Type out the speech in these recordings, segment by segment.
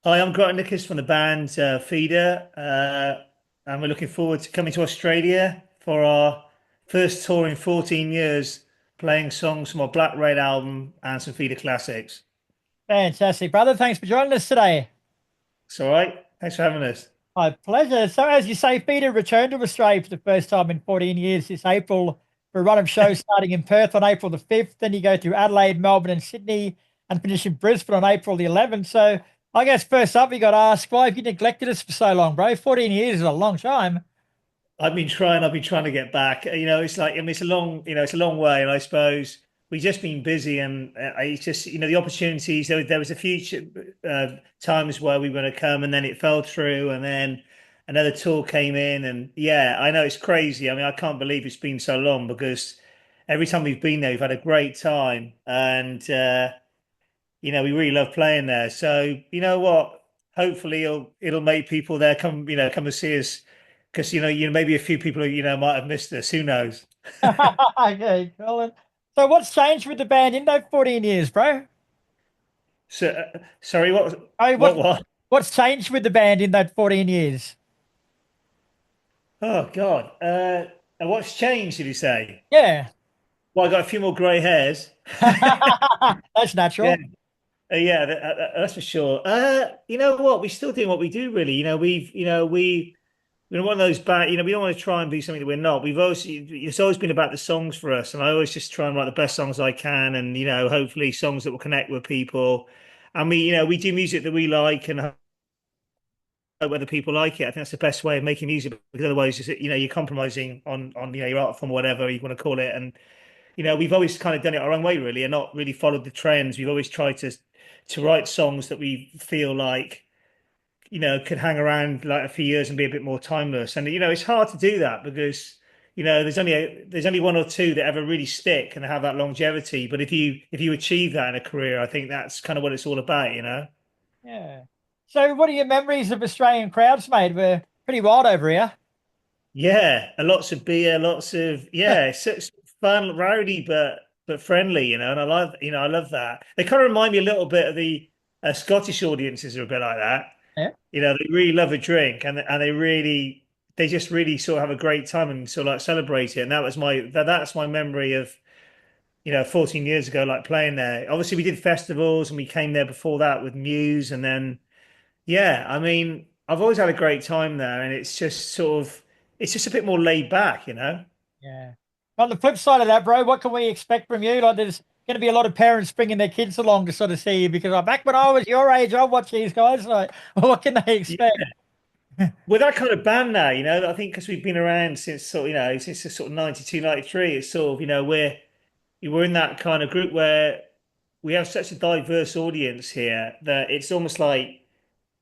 Hi, I'm Kris from the band FEEDER, and we're looking forward to coming to Australia for our first tour in 14 years, playing songs from our Black Red album and some FEEDER classics. Fantastic, brother. Thanks for joining us today. It's all right. Thanks for having us. My pleasure. So, as you say, Peter returned to Australia for the first time in 14 years this April for a run of shows starting in Perth on April the 5th. Then you go through Adelaide, Melbourne, and Sydney and finish in Brisbane on April the 11th. So, I guess first up, you got to ask, why have you neglected us for so long, bro? 14 years is a long time. I've been trying to get back. It's like, I mean, it's a long way. And I suppose we've just been busy and it's just, the opportunities, there was a few times where we were going to come and then it fell through and then another tour came in. And yeah, I know it's crazy. I mean, I can't believe it's been so long because every time we've been there, we've had a great time. And, we really love playing there. So, you know what? Hopefully it'll make people there come and see us because maybe a few people might have missed us. Who knows? Okay, Colin. So, what's changed with the band in those 14 years, bro? So sorry, what Oh, what what? what's changed with the band in that 14 years? Oh God. And what's changed, did you say? Yeah. Well, I got a few more grey hairs. That's Yeah. natural. Yeah, that's for sure. You know what? We're still doing what we do, really. We're one of those bad. We don't want to try and be something that we're not. It's always been about the songs for us, and I always just try and write the best songs I can, and hopefully songs that will connect with people. And we do music that we like, and hope whether people like it. I think that's the best way of making music, because otherwise, you're compromising on your art form, or whatever you want to call it. And we've always kind of done it our own way, really, and not really followed the trends. We've always tried to write songs that we feel like could hang around like a few years and be a bit more timeless. And it's hard to do that because there's only one or two that ever really stick and have that longevity. But if you achieve that in a career, I think that's kind of what it's all about. Yeah. So, what are your memories of Australian crowds, mate? We're pretty wild over here. Yeah, lots of beer, lots of yeah, it's fun, rowdy, but friendly. And I love that. They kind of remind me a little bit of the Scottish audiences are a bit like that. Yeah. They really love a drink and they just really sort of have a great time and sort of like celebrate it. And that's my memory of 14 years ago, like playing there. Obviously, we did festivals and we came there before that with Muse, and then yeah, I mean, I've always had a great time there, and it's just a bit more laid back. Yeah. On the flip side of that, bro, what can we expect from you? Like, there's going to be a lot of parents bringing their kids along to sort of see you because back when I was your age, I watched these guys. Like, what can they expect? We're that kind of band now, I think because we've been around since the sort of 92, 93. It's sort of, we're in that kind of group where we have such a diverse audience here that it's almost like,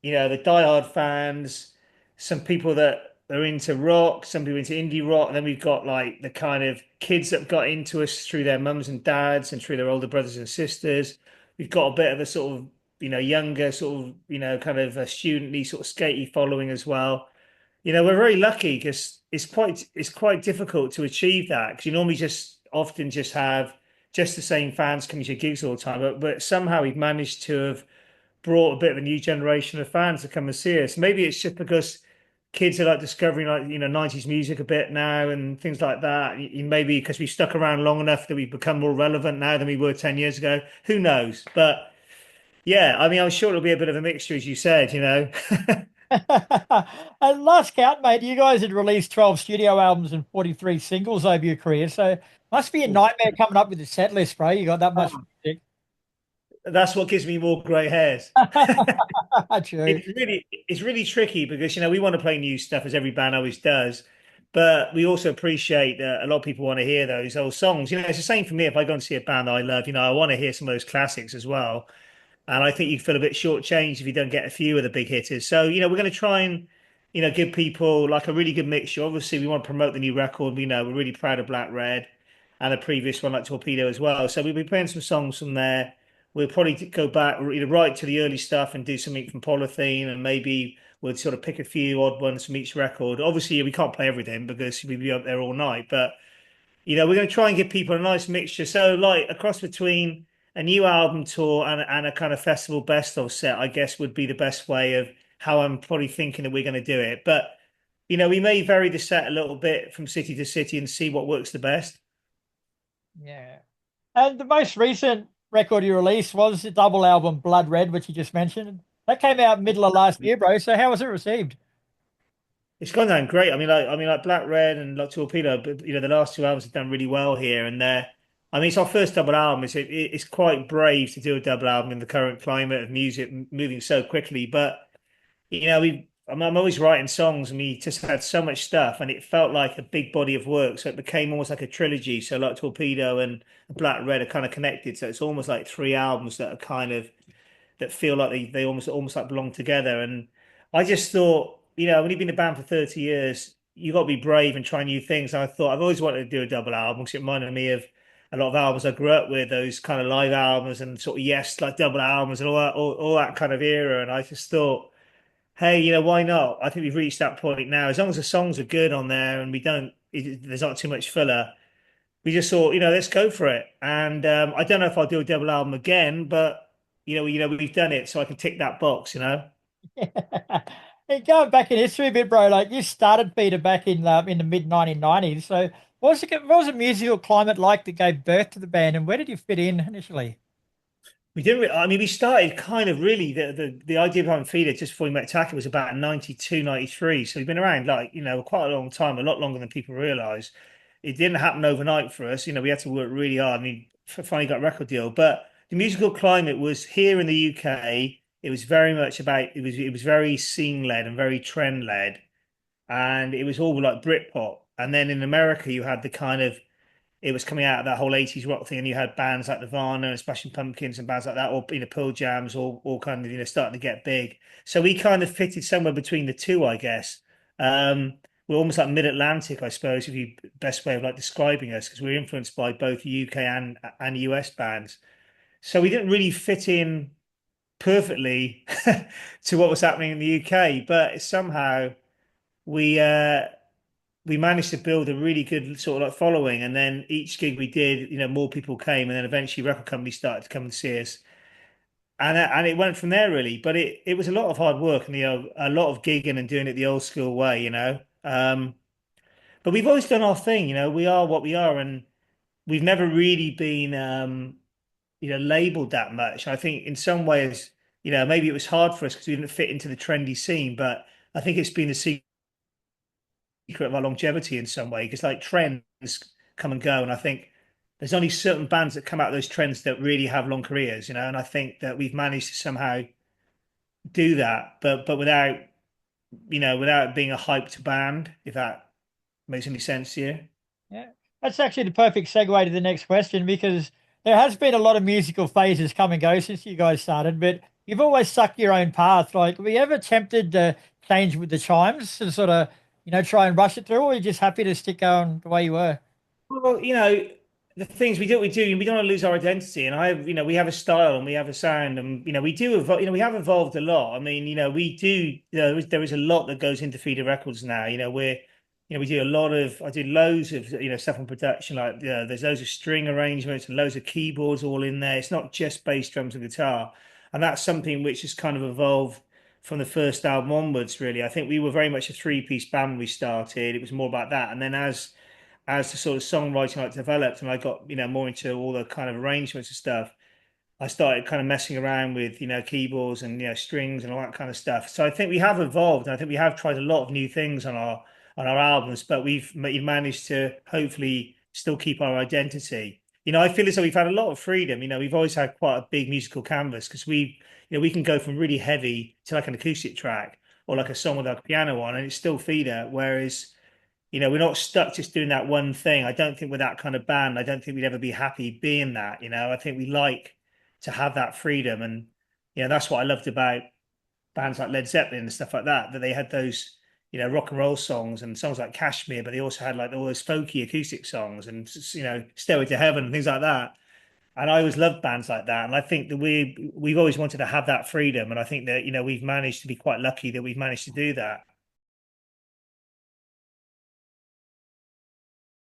the diehard fans, some people that are into rock, some people into indie rock, and then we've got like the kind of kids that got into us through their mums and dads and through their older brothers and sisters. We've got a bit of a sort of, younger sort of, kind of a student-y sort of skatey following as well. We're very lucky because it's quite difficult to achieve that because you normally just often just have just the same fans coming to your gigs all the time, but somehow we've managed to have brought a bit of a new generation of fans to come and see us. Maybe it's just because kids are like discovering like 90s music a bit now and things like that. Maybe because we've stuck around long enough that we've become more relevant now than we were 10 years ago. Who knows? But yeah, I mean, I'm sure it'll be a bit of a mixture, as you said. And last count, mate, you guys had released 12 studio albums and 43 singles over your career. So, must be a nightmare coming up with a set list, bro. You got that much music. That's what gives me more grey hairs. True. It's really tricky because we want to play new stuff as every band always does, but we also appreciate that a lot of people want to hear those old songs. It's the same for me. If I go and see a band that I love, I want to hear some of those classics as well. And I think you feel a bit shortchanged if you don't get a few of the big hitters. So, we're going to try and, give people like a really good mixture. Obviously, we want to promote the new record. We're really proud of Black Red and the previous one, like Torpedo as well. So we'll be playing some songs from there. We'll probably go back, right to the early stuff and do something from Polythene, and maybe we'll sort of pick a few odd ones from each record. Obviously, we can't play everything because we'll be up there all night, but we're going to try and give people a nice mixture. So, like across between a new album tour and a kind of festival best of set, I guess, would be the best way of how I'm probably thinking that we're going to do it. But we may vary the set a little bit from city to city and see what works the best. Yeah. And the most recent record you released was the double album Blood Red, which you just mentioned. That came out middle of last year, bro. So how was it received? It's gone down great. I mean, like Black Red and like Torpedo, but the last two albums have done really well here. And I mean, it's our first double album. It's quite brave to do a double album in the current climate of music moving so quickly. But I'm always writing songs, and we just had so much stuff, and it felt like a big body of work. So it became almost like a trilogy. So like Torpedo and Black Red are kind of connected. So it's almost like three albums that are kind of that feel like they almost like belong together. And I just thought, when you've been in a band for 30 years, you got to be brave and try new things. And I thought I've always wanted to do a double album because it reminded me of a lot of albums I grew up with, those kind of live albums and sort of yes, like double albums and all that kind of era. And I just thought, hey, why not? I think we've reached that point now. As long as the songs are good on there and there's not too much filler, we just thought, let's go for it. And I don't know if I'll do a double album again, but we've done it, so I can tick that box. Hey, going back in history a bit, bro, like you started FEEDER back in the mid 1990s. So what was the musical climate like that gave birth to the band, and where did you fit in initially? We didn't. I mean, we started kind of really the idea behind Feeder just before we met Taka was about 92, 93. So we've been around like quite a long time, a lot longer than people realise. It didn't happen overnight for us. We had to work really hard. I mean, finally got a record deal, but the musical climate was here in the UK. It was very much about it was very scene led and very trend led, and it was all like Britpop. And then in America, you had the kind of it was coming out of that whole 80s rock thing, and you had bands like Nirvana and Smashing Pumpkins and bands like that, or Pearl Jams, all kind of starting to get big. So we kind of fitted somewhere between the two, I guess. We're almost like mid-Atlantic, I suppose, if you best way of like describing us, because we're influenced by both UK and US bands. So we didn't really fit in perfectly to what was happening in the UK, but somehow we we managed to build a really good sort of like following. And then each gig we did, more people came, and then eventually record companies started to come and see us. And it went from there really. But it was a lot of hard work and a lot of gigging and doing it the old school way. But we've always done our thing. We are what we are, and we've never really been labeled that much. I think in some ways, maybe it was hard for us because we didn't fit into the trendy scene, but I think it's been the secret of our longevity in some way because like trends come and go, and I think there's only certain bands that come out of those trends that really have long careers. And I think that we've managed to somehow do that, but without it being a hyped band, if that makes any sense to you. Yeah, that's actually the perfect segue to the next question because there has been a lot of musical phases come and go since you guys started, but you've always stuck your own path. Like, were you ever tempted to change with the chimes and sort of, try and rush it through, or are you just happy to stick going the way you were? Well, the things we do, and we don't want to lose our identity. And we have a style and we have a sound, and we do evolve, we have evolved a lot. I mean, we do, there is a lot that goes into Feeder Records now. We do a lot of, I do loads of, stuff on production. Like, there's loads of string arrangements and loads of keyboards all in there. It's not just bass, drums, and guitar, and that's something which has kind of evolved from the first album onwards. Really, I think we were very much a three-piece band when we started. It was more about that, and then as the sort of songwriting like developed and I got more into all the kind of arrangements and stuff, I started kind of messing around with keyboards and strings and all that kind of stuff. So I think we have evolved, and I think we have tried a lot of new things on our albums, but we've managed to hopefully still keep our identity. I feel as though we've had a lot of freedom. We've always had quite a big musical canvas because we can go from really heavy to like an acoustic track or like a song with a piano on, and it's still Feeder. Whereas we're not stuck just doing that one thing. I don't think with that kind of band, I don't think we'd ever be happy being that. I think we like to have that freedom. And, that's what I loved about bands like Led Zeppelin and stuff like that, that they had those, rock and roll songs and songs like Kashmir, but they also had like all those folky acoustic songs and, Stairway to Heaven and things like that. And I always loved bands like that. And I think that we've always wanted to have that freedom. And I think that, we've managed to be quite lucky that we've managed to do that.